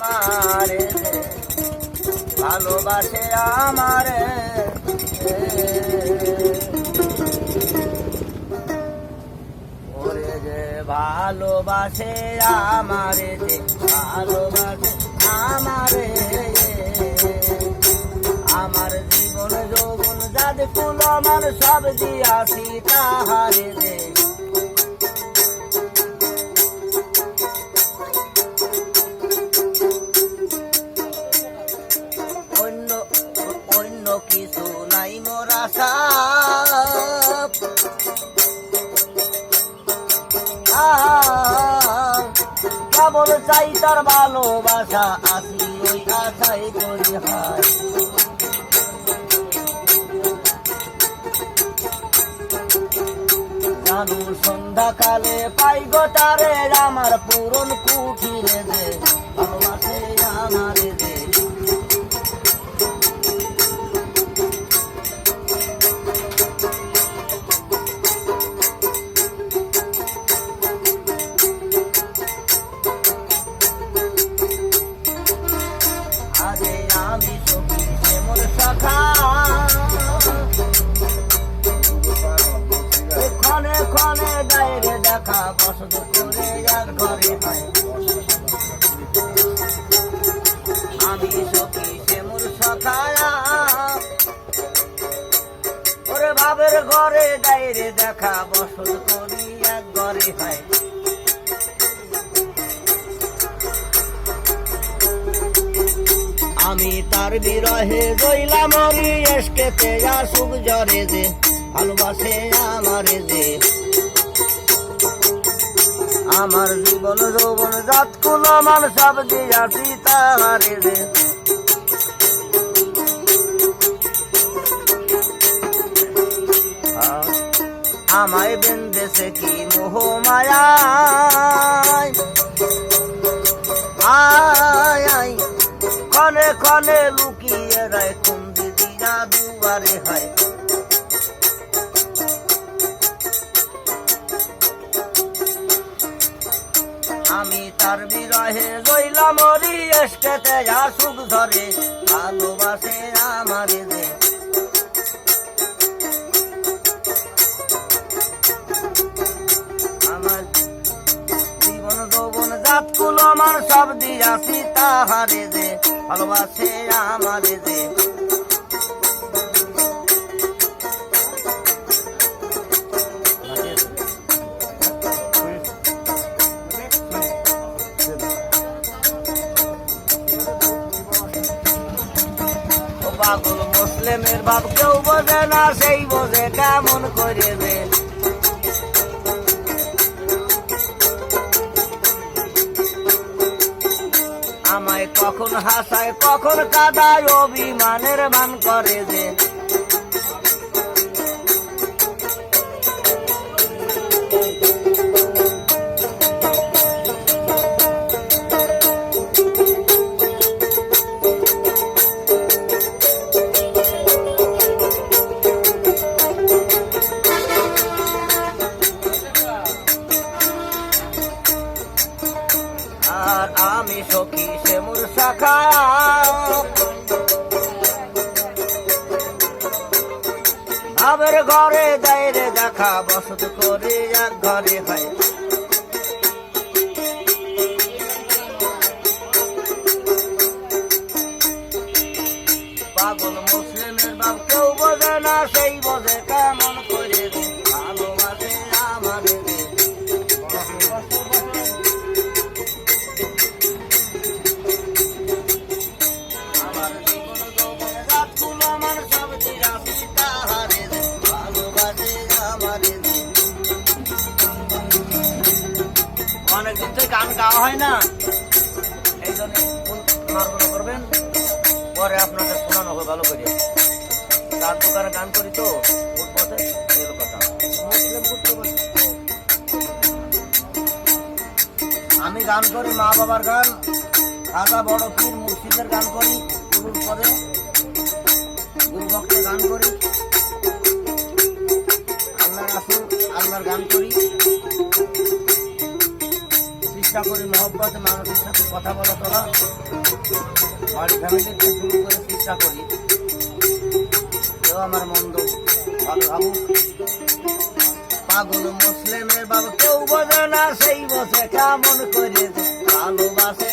আমারে ভালোবাসে আমারে ওরে যে ভালোবাসে আমারে যে ভালোবাসে আমারে আমার জীবন যৌবন যাদের কুল আমার সব দিয়াছি তাহারে রে অন্য কিছু নাই মোর আশা কেবল চাই তার ভালোবাসা আসি ওই আশাই করি হায় জানু সন্ধ্যাকালে পাই গো তারে আমার পূরণ কুঠিরে দে ভালোবাসে আমারে দে আরে আমি সখী সে মোর সখা ক্ষণে ক্ষণে গায়ে দেখা বসত করে এক ঘরে হয় আমি সখী সে মোর সখা ওরে বাবের ঘরে গায়ে দেখা বসত করি এক ঘরে হয় আমি তার বিরহে রইলাম মরি এসকেতে আসুক জ্বরে যে ভালোবাসে আমারে যে আমার জীবন যৌবন জাত কুল মান সব দিয়াছি তাহারে যে আমায় বেঁধেছে কি মোহ মায়া আয় ক্ষণে ক্ষণে লুকিয়ে রায় কোন দিদিরা দুয়ারে হয় আমি তার বিরহে রইলাম মরি এসকেতে আসুক ধরে ভালোবাসে আমারে যে আমার জীবন যৌবন জাত কুল আমার সব দিয়াছি তাহারে যে ভালোবাসে আমারে যে পাগল মুসলিমের বাপ কেউ বোঝে না সেই বোঝে কেমন করে দে আমায় কখন হাসায় কখন কাঁদায় অভিমানের মান করে যে আর আমি সখী সে মোর সখা ভাবের ঘরে দাইরে দেখা বসত করে এক ঘরে হয় পাগল মুসলিমের বাপ কেউ বোঝে না সেই বোঝে কেমন করে ভালোবাসে আমারে অনেকদিন থেকে গান গাওয়া হয় না এই জন্য মার্গনা করবেন পরে আপনাদের শোনানো হবে ভালো করে গান দোকানে গান করি তো পথে কথা আমি গান করি মা বাবার গান রাজা বড় পীর মুর্শিদের গান করি গুরুর পরে গুরু ভক্তের গান করি আল্লাহ রাসূল আল্লাহর গান করি চেষ্টা করি মহব্বতে মানুষের সাথে কথা বলা তোলা, বাড়ি ফ্যামিলিতে শুরু করে চেষ্টা করি কেউ আমার মন্দ ভালো ভাবুক। পাগল মুসলিমের বাবা কেউ বোঝে না, সেই বসে কেমন করে ভালোবাসে।